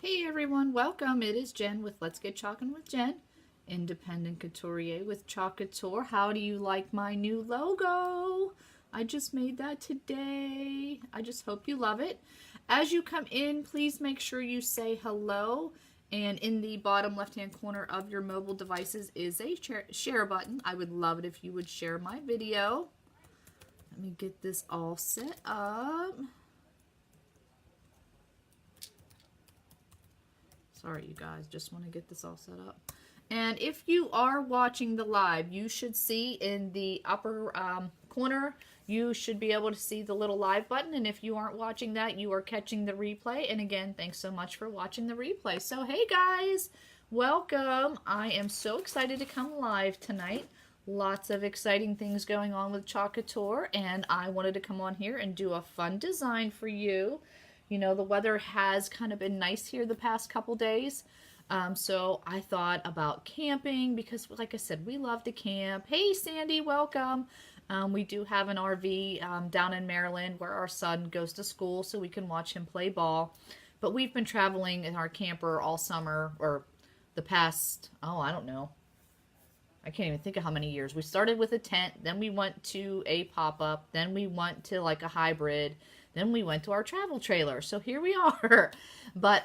Hey everyone, welcome. It is Jen with Let's Get Chalkin' with Jen, independent couturier with Chalk Couture. How do you like my new logo? I just made that today. I just hope you love it. As you come in, please make sure you say hello. And in the bottom left-hand corner of your mobile devices is a share button. I would love it if you would share my video. Let me get this all set up. Sorry, you guys, just want to get this all set up. And if you are watching the live, you should see in the upper corner, you should be able to see the little live button. And if you aren't watching that, you are catching the replay. And again, thanks so much for watching the replay. So, hey guys, welcome. I am so excited to come live tonight. Lots of exciting things going on with Chalk Couture, and I wanted to come on here and do a fun design for you. You know, the weather has kind of been nice here the past couple days. So I thought about camping because, like I said, we love to camp. Hey, Sandy, welcome. We do have an RV down in Maryland where our son goes to school so we can watch him play ball. But we've been traveling in our camper all summer, or the past, oh, I don't know. I can't even think of how many years. We started with a tent, then we went to a pop-up, then we went to like a hybrid, then we went to our travel trailer. So here we are. But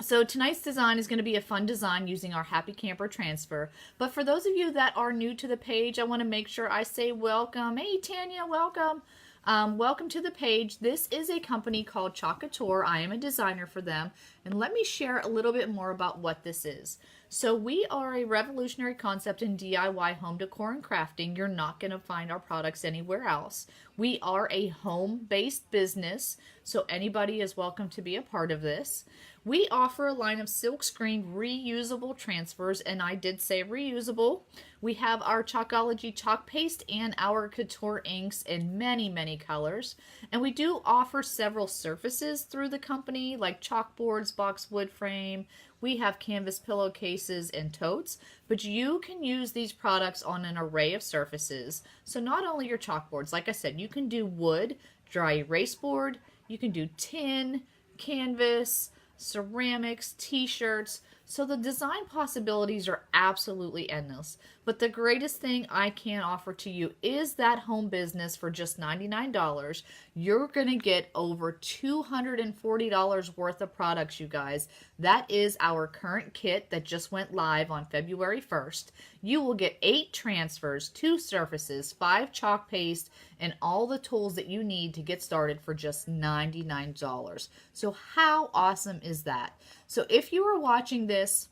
so tonight's design is going to be a fun design using our Happy Camper transfer. But for those of you that are new to the page, I want to make sure I say welcome. Hey, Tanya, welcome. Welcome to the page. This is a company called Chalk Couture. I am a designer for them. And let me share a little bit more about what this is. So we are a revolutionary concept in DIY home decor and crafting. You're not going to find our products anywhere else. We are a home-based business, so anybody is welcome to be a part of this. We offer a line of silkscreen reusable transfers, and I did say reusable. We have our Chalkology chalk paste and our couture inks in many, many colors. And we do offer several surfaces through the company, like chalkboards, boxwood frame. We have canvas pillowcases and totes, but you can use these products on an array of surfaces. So not only your chalkboards, like I said, you can do wood, dry erase board, you can do tin, canvas, ceramics, t-shirts. So the design possibilities are absolutely endless. But the greatest thing I can offer to you is that home business for just $99. You're going to get over $240 worth of products, you guys. That is our current kit that just went live on February 1st. You will get 8 transfers, 2 surfaces, 5 chalk paste, and all the tools that you need to get started for just $99. So how awesome is that? So if you are watching this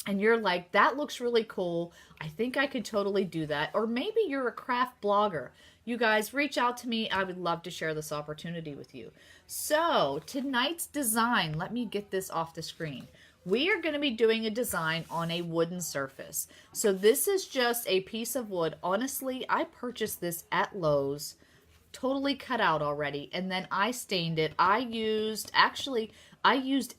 and you're like, that looks really cool, I think I could totally do that. Or maybe you're a craft blogger. You guys, reach out to me. I would love to share this opportunity with you. So tonight's design, let me get this off the screen. We are going to be doing a design on a wooden surface. So this is just a piece of wood. Honestly, I purchased this at Lowe's, totally cut out already, and then I stained it. I used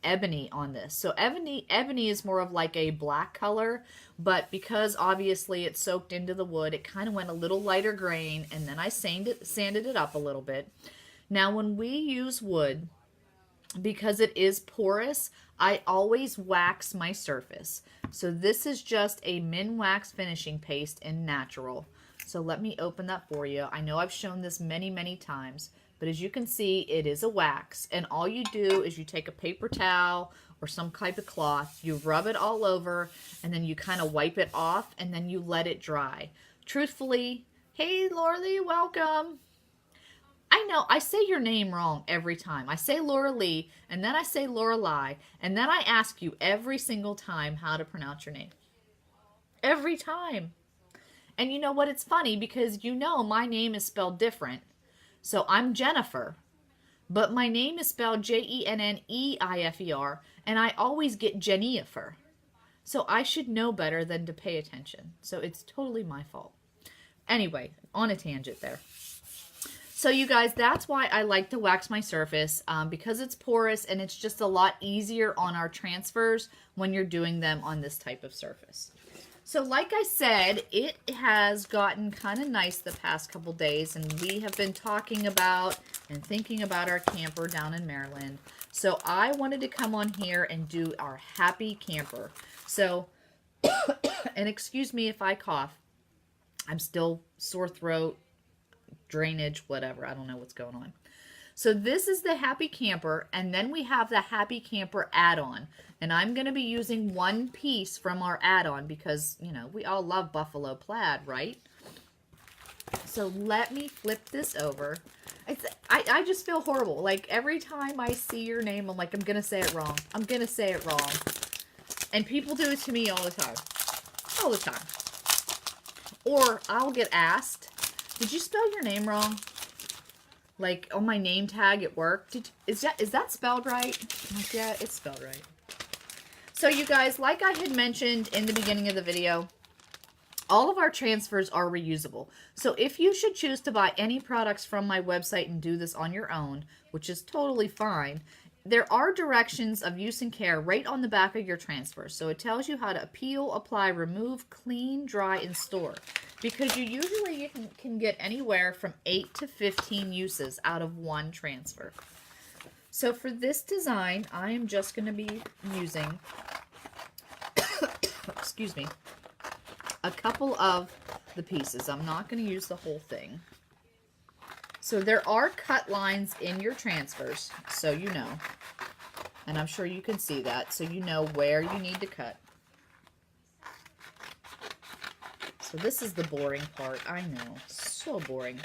ebony on this. So ebony is more of like a black color, but because obviously it soaked into the wood, it kind of went a little lighter grain, and then I sanded it up a little bit. Now when we use wood, because it is porous, I always wax my surface. So this is just a Min-Wax finishing paste in natural. So let me open that for you. I know I've shown this many, many times, but as you can see, it is a wax. And all you do is you take a paper towel or some type of cloth, you rub it all over, and then you kind of wipe it off, and then you let it dry. Truthfully, hey, Laura Lee, welcome. I know, I say your name wrong every time. I say Laura Lee, and then I say Lorelei, and then I ask you every single time how to pronounce your name. Every time. And you know what? It's funny because you know my name is spelled different. So I'm Jennifer, but my name is spelled Jenneifer, and I always get Jennifer. So I should know better than to pay attention. So it's totally my fault. Anyway, on a tangent there. So you guys, that's why I like to wax my surface, because it's porous and it's just a lot easier on our transfers when you're doing them on this type of surface. So like I said, it has gotten kind of nice the past couple days, and we have been talking about and thinking about our camper down in Maryland. So I wanted to come on here and do our happy camper. So, and excuse me if I cough. I'm still sore throat, drainage, whatever. I don't know what's going on. So this is the Happy Camper, and then we have the Happy Camper add-on. And I'm going to be using one piece from our add-on because, you know, we all love buffalo plaid, right? So let me flip this over. I just feel horrible. Like, every time I see your name, I'm like, I'm going to say it wrong. I'm going to say it wrong. And people do it to me all the time. All the time. Or I'll get asked, did you spell your name wrong? Like, on my name tag at work. Is that spelled right? I'm like, yeah, it's spelled right. So you guys, like I had mentioned in the beginning of the video, all of our transfers are reusable. So if you should choose to buy any products from my website and do this on your own, which is totally fine, there are directions of use and care right on the back of your transfer. So it tells you how to peel, apply, remove, clean, dry, and store. Because you usually can get anywhere from 8 to 15 uses out of one transfer. So for this design, I am just going to be using, excuse me, a couple of the pieces. I'm not going to use the whole thing. So there are cut lines in your transfers, so you know. And I'm sure you can see that, so you know where you need to cut. So this is the boring part. I know, so boring.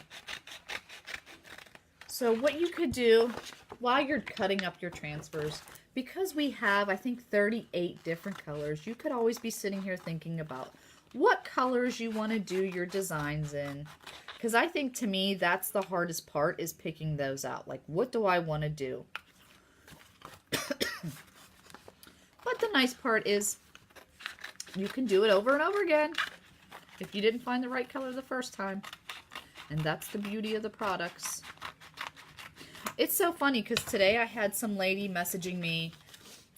So what you could do while you're cutting up your transfers, because we have, I think, 38 different colors, you could always be sitting here thinking about what colors you want to do your designs in. Because I think, to me, that's the hardest part, is picking those out. Like, what do I want to do? But the nice part is you can do it over and over again if you didn't find the right color the first time. And that's the beauty of the products. It's so funny because today I had some lady messaging me.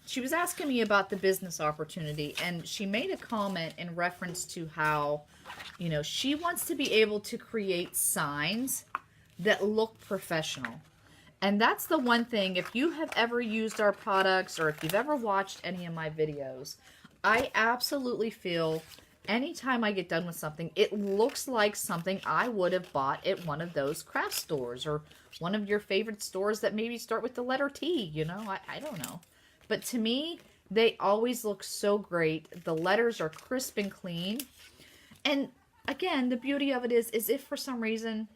She was asking me about the business opportunity, and she made a comment in reference to how, you know, she wants to be able to create signs that look professional. And that's the one thing, if you have ever used our products or if you've ever watched any of my videos, I absolutely feel anytime I get done with something, it looks like something I would have bought at one of those craft stores or one of your favorite stores that maybe start with the letter T, you know, I don't know. But to me, they always look so great. The letters are crisp and clean. And again, the beauty of it is if for some reason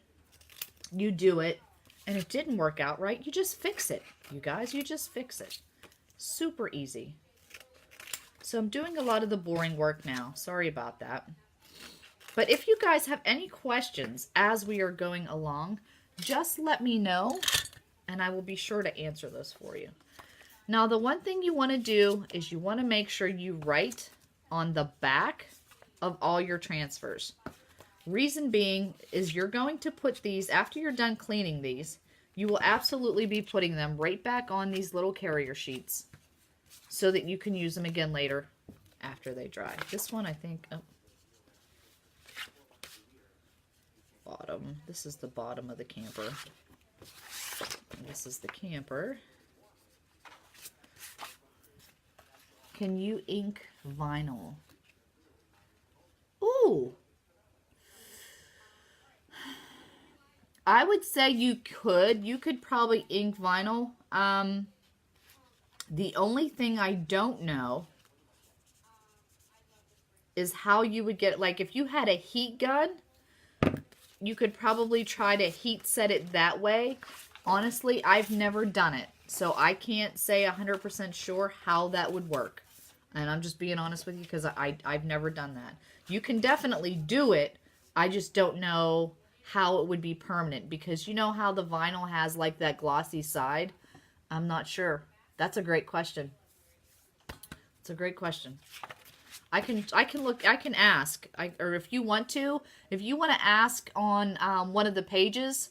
you do it and it didn't work out right, you just fix it. You guys, you just fix it. Super easy. So I'm doing a lot of the boring work now. Sorry about that. But if you guys have any questions as we are going along, just let me know and I will be sure to answer those for you. Now, the one thing you want to do is you want to make sure you write on the back of all your transfers. Reason being is you're going to put these, after you're done cleaning these, you will absolutely be putting them right back on these little carrier sheets so that you can use them again later after they dry. This one, I think, oh, bottom. This is the bottom of the camper. This is the camper. Can you ink vinyl? Ooh. I would say you could. You could probably ink vinyl. The only thing I don't know is how you would get, like, if you had a heat gun, you could probably try to heat set it that way. Honestly, I've never done it, so I can't say 100% sure how that would work. And I'm just being honest with you because I've never done that. You can definitely do it. I just don't know how it would be permanent because you know how the vinyl has like that glossy side? I'm not sure. That's a great question. It's a great question. I can ask, or if you want to ask on one of the pages,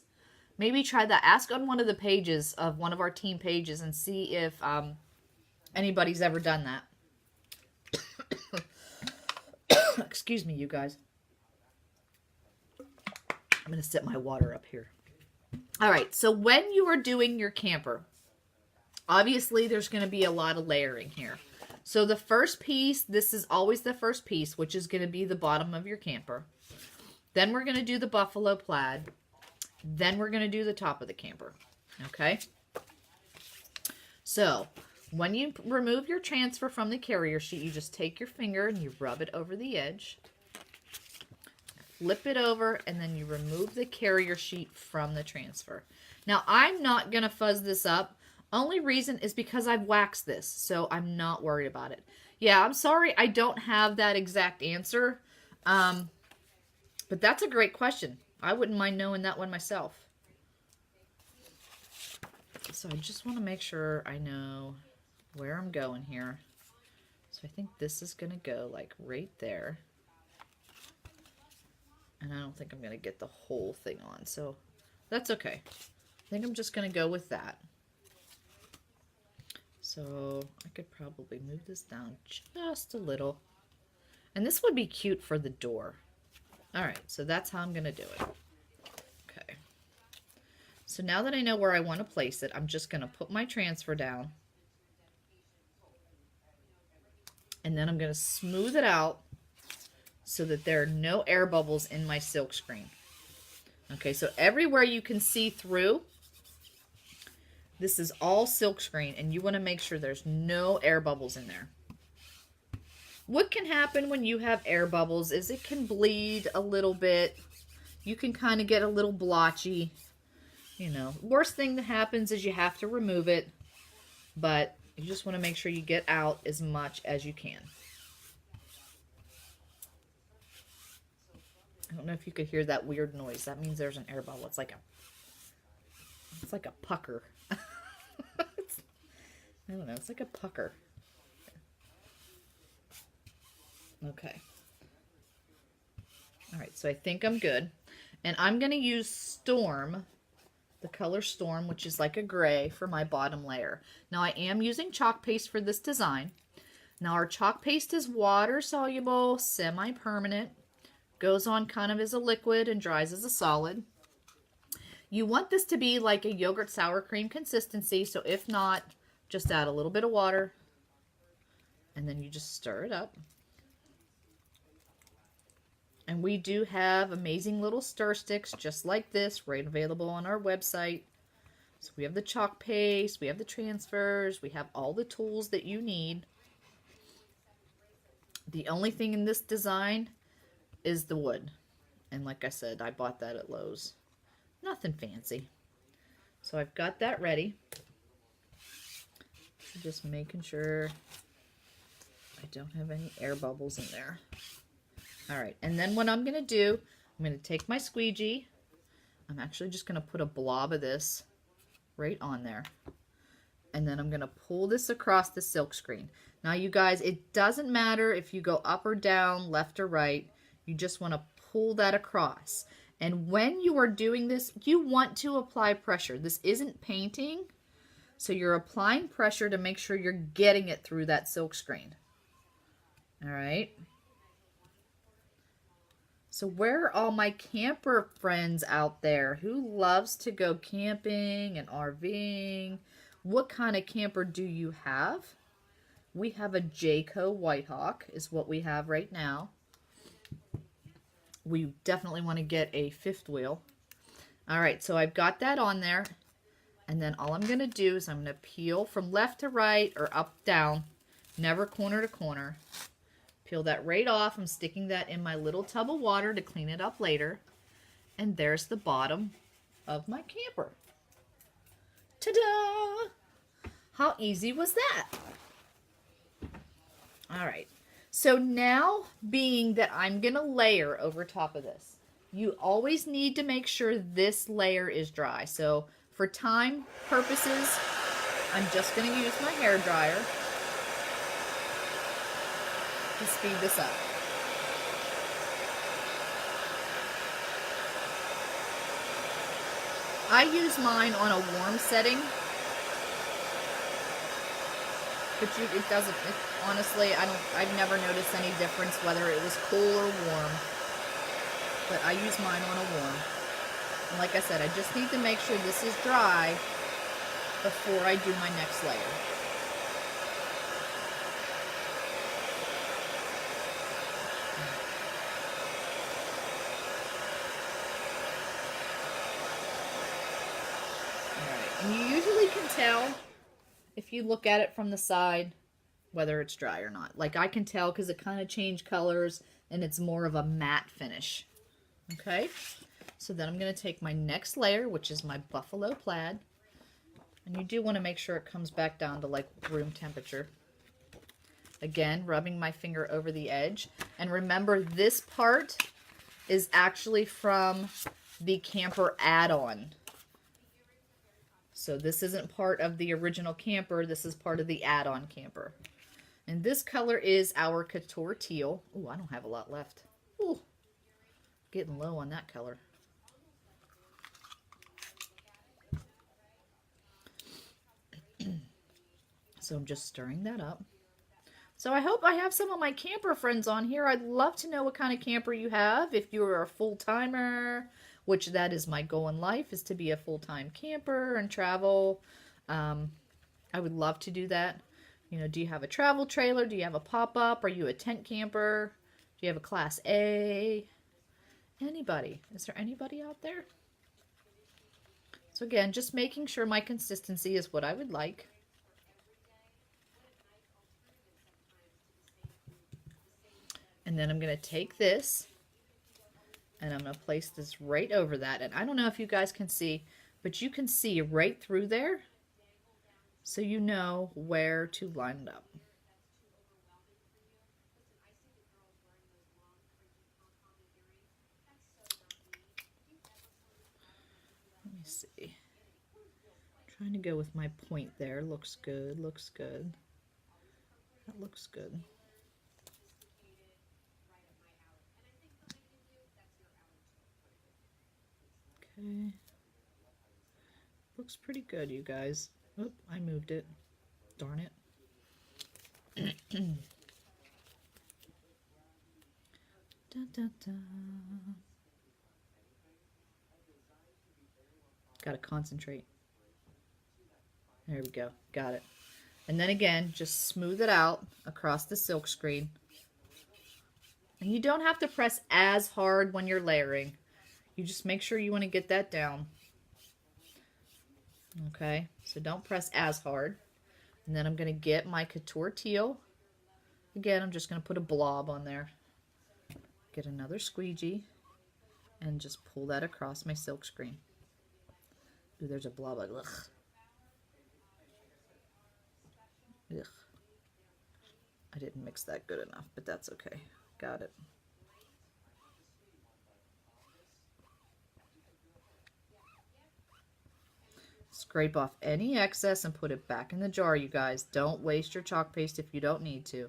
maybe try that. Ask on one of the pages of one of our team pages and see if anybody's ever done that. Excuse me, you guys. I'm going to set my water up here. All right, so when you are doing your camper, Obviously, there's going to be a lot of layering here. So the first piece, this is always the first piece, which is going to be the bottom of your camper. Then we're going to do the buffalo plaid. Then we're going to do the top of the camper. Okay? So when you remove your transfer from the carrier sheet, you just take your finger and you rub it over the edge. Flip it over, and then you remove the carrier sheet from the transfer. Now, I'm not going to fuzz this up. Only reason is because I've waxed this, so I'm not worried about it. Yeah, I'm sorry I don't have that exact answer, but that's a great question. I wouldn't mind knowing that one myself. So I just want to make sure I know where I'm going here. So I think this is going to go like right there. And I don't think I'm going to get the whole thing on, so that's okay. I think I'm just going to go with that. So I could probably move this down just a little. And this would be cute for the door. All right, so that's how I'm going to do it. Okay. So now that I know where I want to place it, I'm just going to put my transfer down. And then I'm going to smooth it out so that there are no air bubbles in my silk screen. Okay, so everywhere you can see through, this is all silk screen, and you want to make sure there's no air bubbles in there. What can happen when you have air bubbles is it can bleed a little bit. You can kind of get a little blotchy. You know, worst thing that happens is you have to remove it, but you just want to make sure you get out as much as you can. I don't know if you could hear that weird noise. That means there's an air bubble. It's like a pucker. I don't know. It's like a pucker. Okay. All right. So I think I'm good. And I'm going to use Storm, the color Storm, which is like a gray, for my bottom layer. Now I am using chalk paste for this design. Now our chalk paste is water soluble, semi-permanent, goes on kind of as a liquid and dries as a solid. You want this to be like a yogurt sour cream consistency, so if not, just add a little bit of water, and then you just stir it up. And we do have amazing little stir sticks just like this, right available on our website. So we have the chalk paste, we have the transfers, we have all the tools that you need. The only thing in this design is the wood. And like I said, I bought that at Lowe's. Nothing fancy. So I've got that ready. Just making sure I don't have any air bubbles in there. All right, and then what I'm going to do, I'm going to take my squeegee. I'm actually just going to put a blob of this right on there. And then I'm going to pull this across the silk screen. Now, you guys, it doesn't matter if you go up or down, left or right. You just want to pull that across. And when you are doing this, you want to apply pressure. This isn't painting, so you're applying pressure to make sure you're getting it through that silk screen. All right. So where are all my camper friends out there? Who loves to go camping and RVing? What kind of camper do you have? We have a Jayco Whitehawk is what we have right now. We definitely want to get a fifth wheel. All right, so I've got that on there. And then all I'm going to do is I'm going to peel from left to right or up, down, never corner to corner. Peel that right off. I'm sticking that in my little tub of water to clean it up later. And there's the bottom of my camper. Ta-da! How easy was that? All right. So now, being that I'm going to layer over top of this, you always need to make sure this layer is dry. So for time purposes, I'm just going to use my hair dryer to speed this up. I use mine on a warm setting, but it doesn't, honestly, I've never noticed any difference whether it was cool or warm, but I use mine on a warm. And like I said, I just need to make sure this is dry before I do my next layer. Alright, and you usually can tell if you look at it from the side whether it's dry or not. Like I can tell because it kind of changed colors and it's more of a matte finish. Okay, so then I'm going to take my next layer, which is my buffalo plaid. And you do want to make sure it comes back down to like room temperature. Again, rubbing my finger over the edge. And remember, this part is actually from the camper add-on. So this isn't part of the original camper. This is part of the add-on camper. And this color is our Couture Teal. Ooh, I don't have a lot left. Ooh, getting low on that color. So I'm just stirring that up. So I hope I have some of my camper friends on here. I'd love to know what kind of camper you have. If you're a full-timer, which that is my goal in life, is to be a full-time camper and travel. I would love to do that. You know, do you have a travel trailer? Do you have a pop-up? Are you a tent camper? Do you have a Class A? Anybody? Is there anybody out there? So again, just making sure my consistency is what I would like. And then I'm going to take this and I'm going to place this right over that. And I don't know if you guys can see, but you can see right through there. So you know where to line it up. Let me see. I'm trying to go with my point there. Looks good, looks good. That looks good. Okay. Looks pretty good, you guys. Oop, I moved it. Darn it. Dun, dun, dun. Gotta concentrate. There we go. Got it. And then again, just smooth it out across the silk screen. And you don't have to press as hard when you're layering. You just make sure you want to get that down. Okay, so don't press as hard. And then I'm going to get my Couture Teal. Again, I'm just going to put a blob on there. Get another squeegee and just pull that across my silk screen. Ooh, there's a blob. Ugh. Ugh. I didn't mix that good enough, but that's okay. Got it. Scrape off any excess and put it back in the jar, you guys. Don't waste your chalk paste if you don't need to.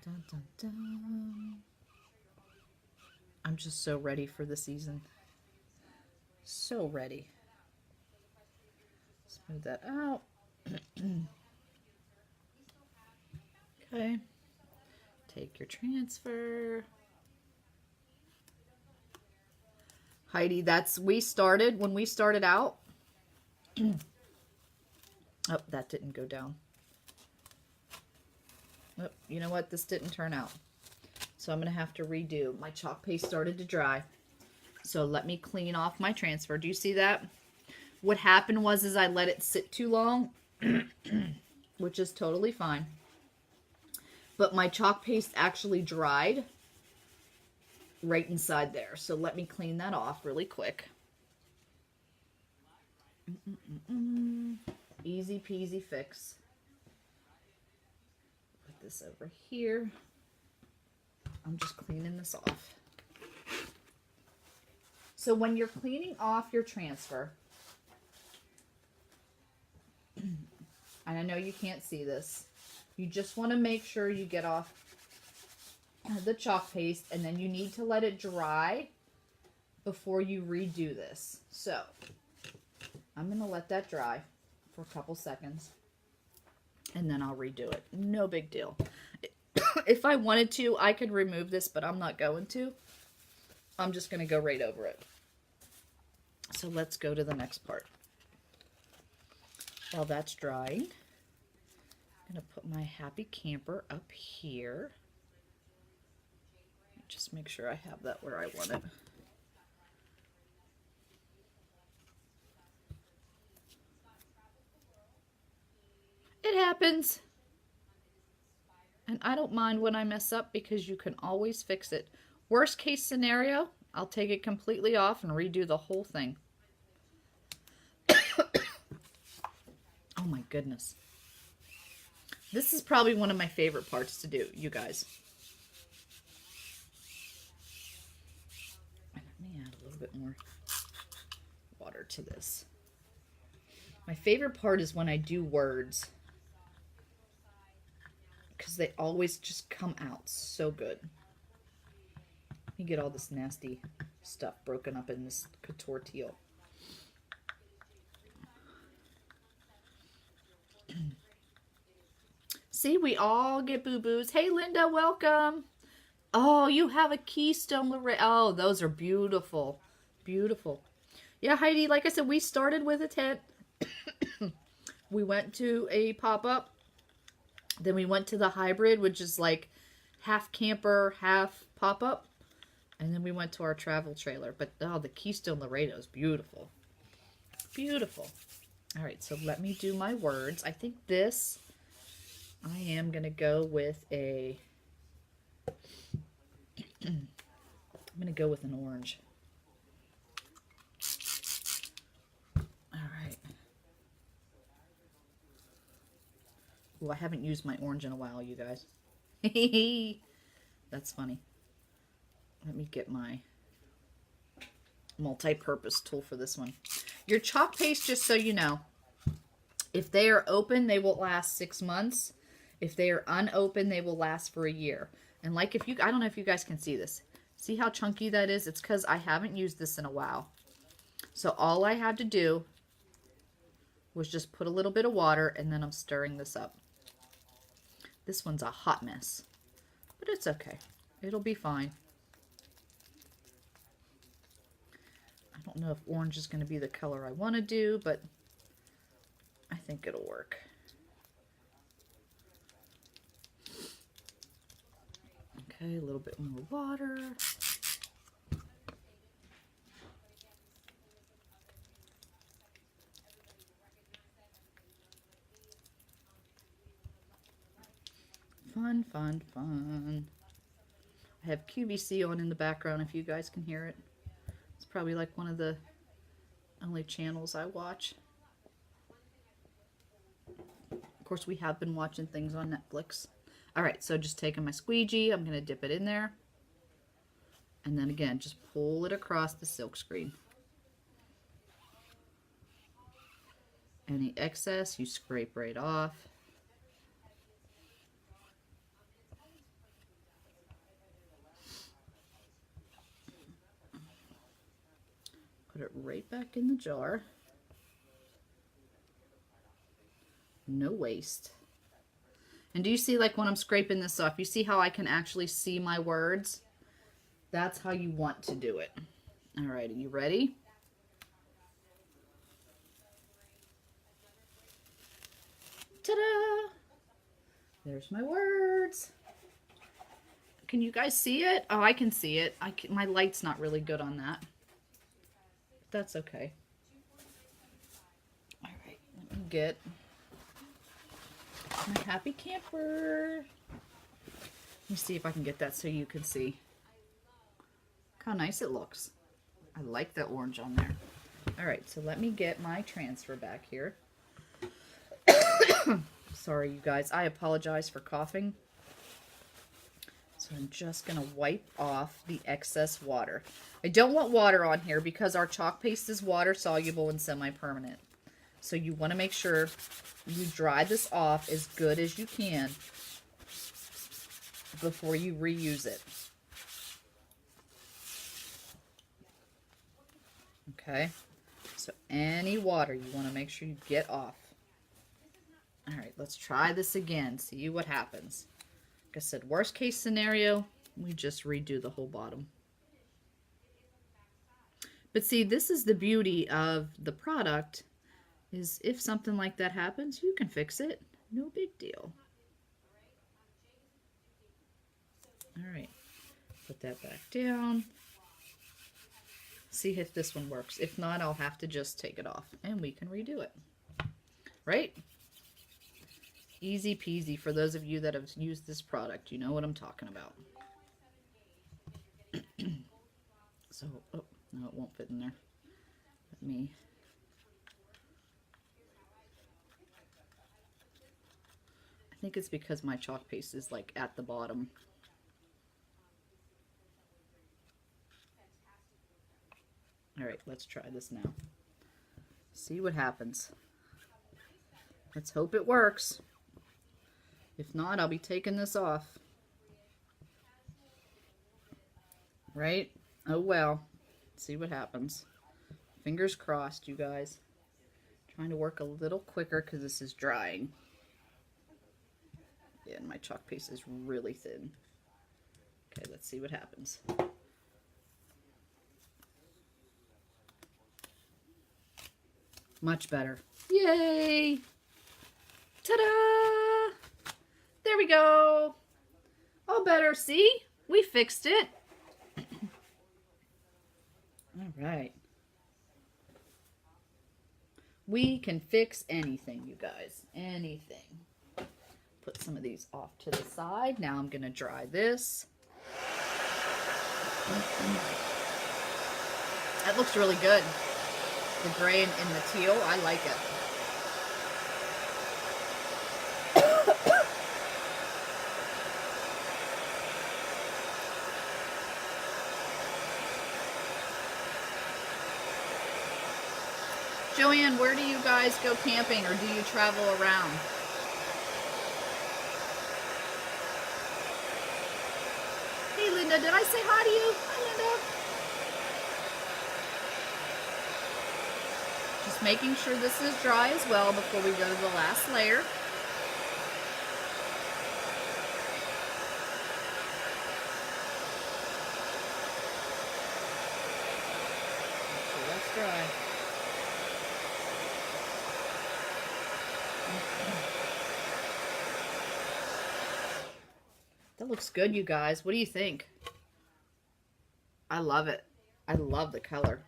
Dun, dun, dun. I'm just so ready for the season. So ready. Smooth that out. Okay. Take your transfer. Heidi, when we started out. Oh, that didn't go down. Oh, you know what? This didn't turn out. So I'm going to have to redo. My chalk paste started to dry. So let me clean off my transfer. Do you see that? What happened was I let it sit too long, which is totally fine. But my chalk paste actually dried right inside there. So let me clean that off really quick. Easy peasy fix. Put this over here. I'm just cleaning this off. So when you're cleaning off your transfer, and I know you can't see this, you just want to make sure you get off the chalk paste, and then you need to let it dry before you redo this. So I'm going to let that dry for a couple seconds. and then I'll redo it. No big deal. If I wanted to, I could remove this, but I'm not going to. I'm just going to go right over it. So let's go to the next part. While that's drying, I'm going to put my happy camper up here. Just make sure I have that where I want it. It happens. And I don't mind when I mess up because you can always fix it. Worst case scenario, I'll take it completely off and redo the whole thing. Oh my goodness. This is probably one of my favorite parts to do, you guys. Let me add a little bit more water to this. My favorite part is when I do words, because they always just come out so good. You get all this nasty stuff broken up in this couture teal. See, we all get boo-boos. Hey, Linda, welcome. Oh, you have a Keystone Laredo. Oh, those are beautiful. Beautiful. Yeah, Heidi, like I said, we started with a tent. We went to a pop-up. Then we went to the hybrid, which is like half camper, half pop-up. And then we went to our travel trailer. But, oh, the Keystone Laredo is beautiful. Beautiful. All right, so let me do my words. I think this, I am going to go with a, I'm going to go with an orange. All right. Well, I haven't used my orange in a while, you guys. That's funny. Let me get my multi-purpose tool for this one. Your chalk paste, just so you know, if they are open, they will last 6 months. If they are unopened, they will last for a year. And like if you, I don't know if you guys can see this. See how chunky that is? It's because I haven't used this in a while. So all I had to do was just put a little bit of water, and then I'm stirring this up. This one's a hot mess, but it's okay. It'll be fine. I don't know if orange is going to be the color I want to do, but I think it'll work. Okay, a little bit more water. Fun, fun, fun. I have QVC on in the background if you guys can hear it. It's probably like one of the only channels I watch. Of course, we have been watching things on Netflix. All right, so just taking my squeegee, I'm going to dip it in there. And then again, just pull it across the silk screen. Any excess, you scrape right off. Put it right back in the jar. No waste. And do you see, like when I'm scraping this off, you see how I can actually see my words? That's how you want to do it. All right, are you ready? Ta-da! There's my words. Can you guys see it? Oh, I can see it. My light's not really good on that. That's okay. All right, let me get my happy camper. Let me see if I can get that so you can see how nice it looks. I like that orange on there. All right, so let me get my transfer back here. Sorry, you guys. I apologize for coughing. So I'm just going to wipe off the excess water. I don't want water on here because our chalk paste is water soluble and semi-permanent. So you want to make sure you dry this off as good as you can before you reuse it. Okay, so any water you want to make sure you get off. All right, let's try this again. See what happens. Like I said, worst case scenario, we just redo the whole bottom. But see, this is the beauty of the product, is if something like that happens, you can fix it. No big deal. All right, put that back down. See if this one works. If not, I'll have to just take it off and we can redo it. Right? Easy peasy for those of you that have used this product. You know what I'm talking about. So, oh, no, it won't fit in there. Let me... I think it's because my chalk paste is like at the bottom. All right, let's try this now. See what happens. Let's hope it works. If not, I'll be taking this off. Right? Oh well. See what happens. Fingers crossed, you guys. Trying to work a little quicker because this is drying. Yeah, and my chalk paste is really thin. Okay, let's see what happens. Much better. Yay! Ta-da! There we go. All better. See? We fixed it. All right. We can fix anything, you guys. Anything. Put some of these off to the side. Now I'm going to dry this. That looks really good. The gray and the teal, I like it. Joanne, where do you guys go camping, or do you travel around? Hey Linda, did I say hi to you? Hi Linda. Just making sure this is dry as well before we go to the last layer. So that's dry. That looks good, you guys. What do you think? I love it. I love the color.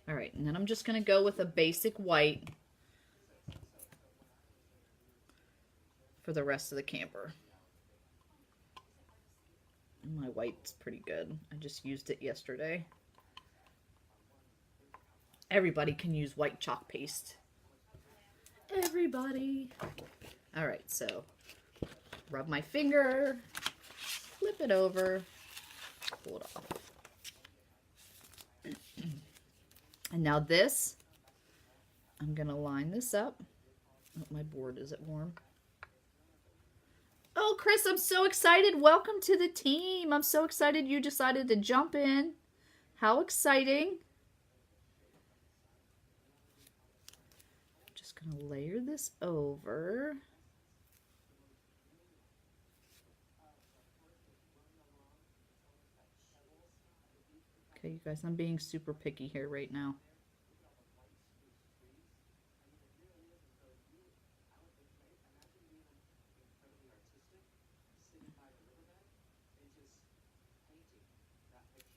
All right, and then I'm just going to go with a basic white for the rest of the camper. My white's pretty good. I just used it yesterday. Everybody can use white chalk paste. Everybody. All right, so rub my finger, flip it over, pull it off. And now this, I'm going to line this up. Oh, my board, is it warm? Oh, Chris, I'm so excited. Welcome to the team. I'm so excited you decided to jump in. How exciting. I'm just going to layer this over. Okay, you guys, I'm being super picky here right now.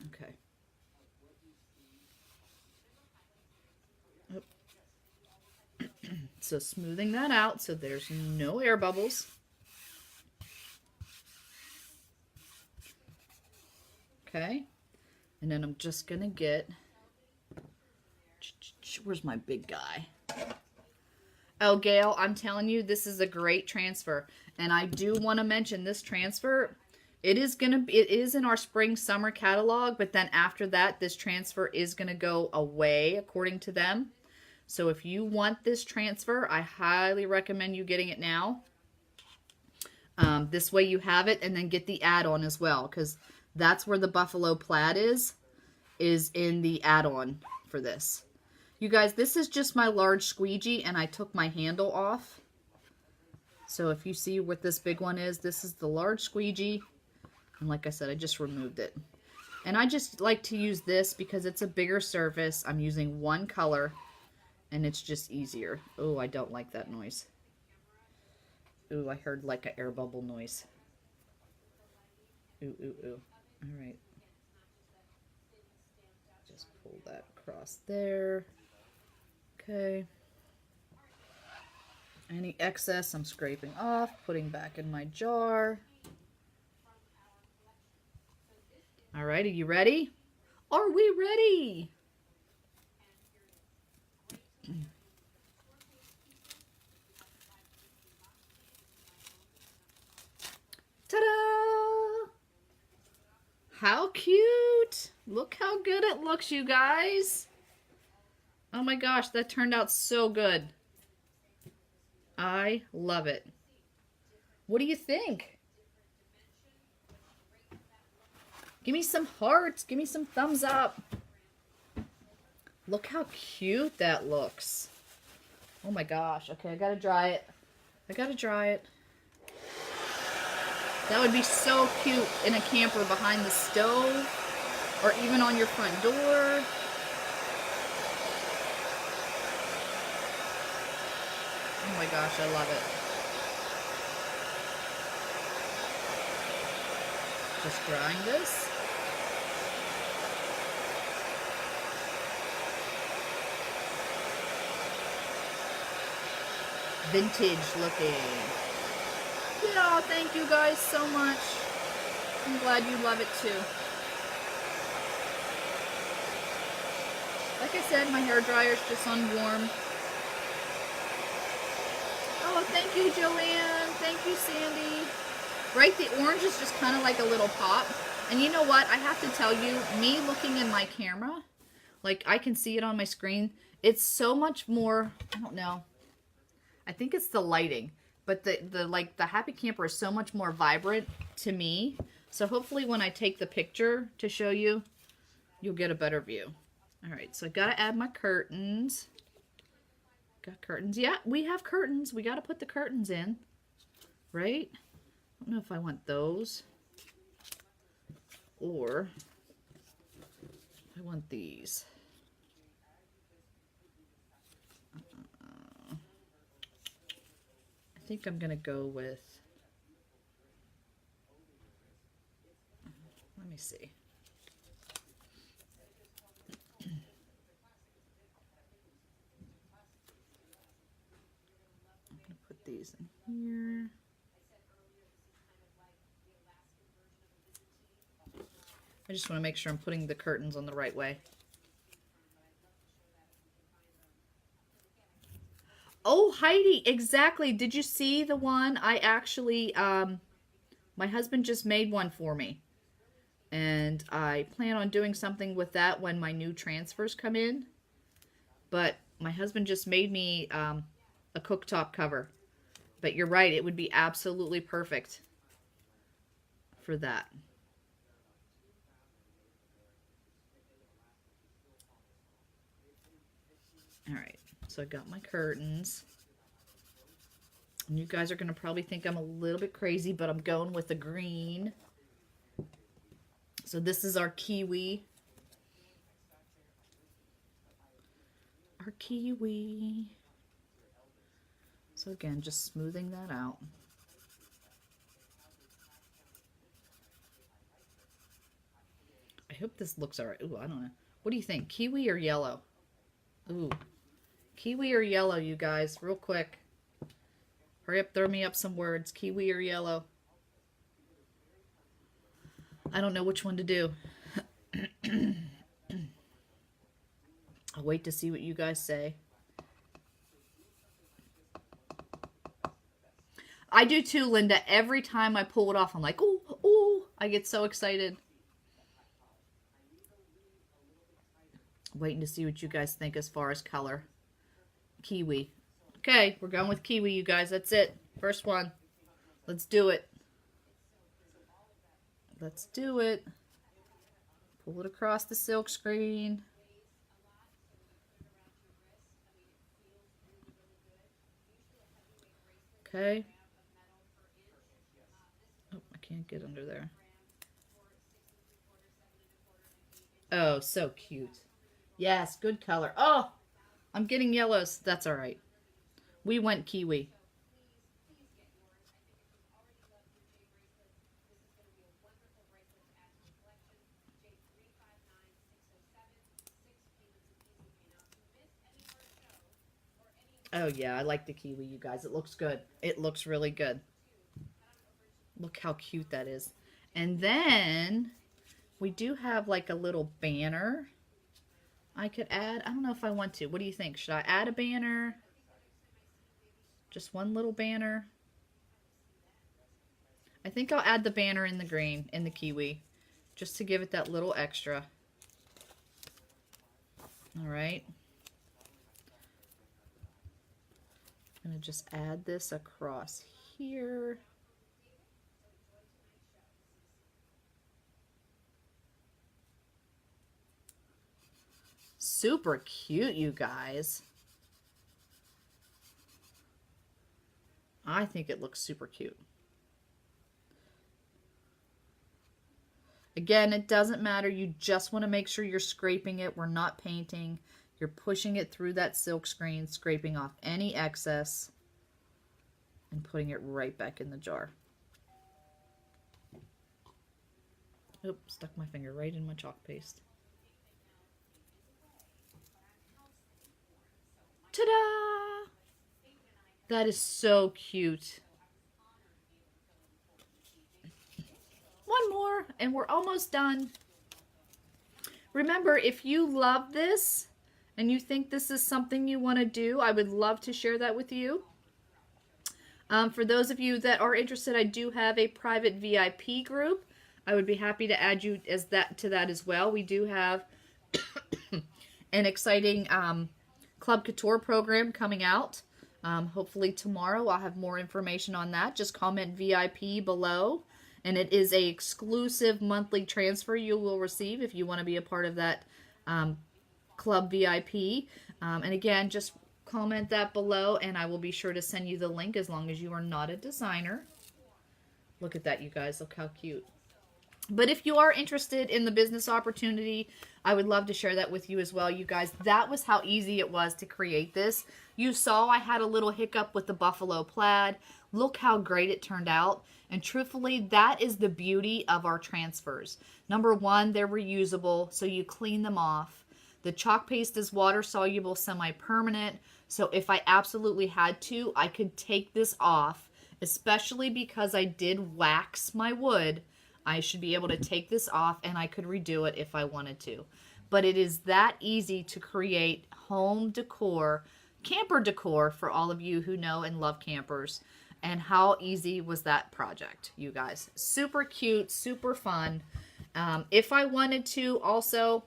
Okay. Oh. So smoothing that out so there's no air bubbles. Okay. And then I'm just going to get, where's my big guy? Oh, Gail, I'm telling you, this is a great transfer. And I do want to mention this transfer. It is in our spring summer catalog, but then after that, this transfer is going to go away according to them. So if you want this transfer, I highly recommend you getting it now. This way you have it, and then get the add-on as well, because that's where the buffalo plaid is in the add-on for this. You guys, this is just my large squeegee, and I took my handle off. So if you see what this big one is, this is the large squeegee. And like I said, I just removed it. And I just like to use this because it's a bigger surface. I'm using one color and it's just easier. Oh, I don't like that noise. Ooh, I heard like an air bubble noise. Ooh, ooh, ooh. All right. Just pull that across there. Okay. Any excess I'm scraping off, putting back in my jar. All right, are you ready? Are we ready? Ta-da! How cute! Look how good it looks, you guys. Oh my gosh, that turned out so good. I love it. What do you think? Give me some hearts. Give me some thumbs up. Look how cute that looks. Oh my gosh. Okay, I gotta dry it. I gotta dry it. That would be so cute in a camper behind the stove or even on your front door. Oh my gosh, I love it. Just drying this. Vintage looking. Yeah, thank you guys so much. I'm glad you love it too. Like I said, my hair dryer's just on warm. Oh, thank you, Joanne. Thank you, Sandy. Right, the orange is just kind of like a little pop. And you know what? I have to tell you, me looking in my camera, like I can see it on my screen, it's so much more, I don't know. I think it's the lighting. But the Happy Camper is so much more vibrant to me. So hopefully when I take the picture to show you, you'll get a better view. All right, so I gotta add my curtains. Got curtains. Yeah, we have curtains. We gotta put the curtains in, right? I don't know if I want those or I want these. I think I'm gonna go with, let me see. I'm gonna put these in here. I just want to make sure I'm putting the curtains on the right way. Oh, Heidi, exactly. Did you see the one I actually, my husband just made one for me. And I plan on doing something with that when my new transfers come in. But my husband just made me a cooktop cover. But you're right, it would be absolutely perfect for that. All right, so I got my curtains. And you guys are going to probably think I'm a little bit crazy, but I'm going with the green. So this is our kiwi. Our kiwi. So again, just smoothing that out. I hope this looks all right. Ooh, I don't know. What do you think? Kiwi or yellow? Ooh. Kiwi or yellow, you guys? Real quick. Hurry up, throw me up some words. Kiwi or yellow? I don't know which one to do. I'll wait to see what you guys say. I do too, Linda. Every time I pull it off, I'm like, ooh, ooh. I get so excited. Waiting to see what you guys think as far as color. Kiwi. Okay, we're going with kiwi, you guys. That's it. First one. Let's do it. Let's do it. Pull it across the silk screen. Okay. can't get under there. Oh, so cute. Yes, good color. Oh, I'm getting yellows. That's all right. We went kiwi. Oh, yeah, I like the kiwi, you guys. It looks good. It looks really good. Look how cute that is. And then we do have like a little banner I could add. I don't know if I want to. What do you think? Should I add a banner? Just one little banner? I think I'll add the banner in the green, in the kiwi, just to give it that little extra. All right. I'm going to just add this across here. Super cute, you guys. I think it looks super cute. Again, it doesn't matter. You just want to make sure you're scraping it. We're not painting. You're pushing it through that silk screen, scraping off any excess, and putting it right back in the jar. Oop, stuck my finger right in my chalk paste. Ta-da! That is so cute. One more, and we're almost done. Remember, if you love this and you think this is something you want to do, I would love to share that with you. For those of you that are interested, I do have a private VIP group. I would be happy to add you to that as well. We do have an exciting Club Couture program coming out. Hopefully tomorrow I'll have more information on that. Just comment VIP below. And it is a exclusive monthly transfer you will receive if you want to be a part of that Club VIP. And again, just comment that below and I will be sure to send you the link as long as you are not a designer. Look at that, you guys. Look how cute. But if you are interested in the business opportunity, I would love to share that with you as well, you guys. That was how easy it was to create this. You saw I had a little hiccup with the buffalo plaid. Look how great it turned out. And truthfully, that is the beauty of our transfers. Number one, they're reusable, so you clean them off. The chalk paste is water-soluble, semi-permanent, so if I absolutely had to, I could take this off, especially because I did wax my wood. I should be able to take this off and I could redo it if I wanted to. But it is that easy to create home decor, camper decor for all of you who know and love campers. And how easy was that project, you guys? Super cute, super fun. If I wanted to also,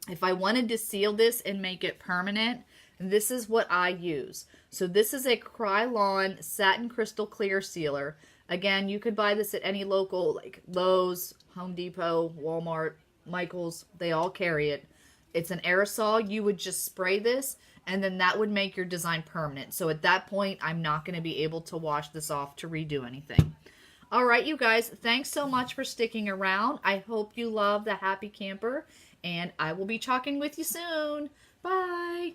if I wanted to seal this and make it permanent, this is what I use. So this is a Krylon Satin Crystal Clear Sealer. Again, you could buy this at any local, like Lowe's, Home Depot, Walmart, Michael's. They all carry it. It's an aerosol. You would just spray this, and then that would make your design permanent. So at that point, I'm not going to be able to wash this off to redo anything. All right, you guys, thanks so much for sticking around. I hope you love the Happy Camper, and I will be talking with you soon. Bye.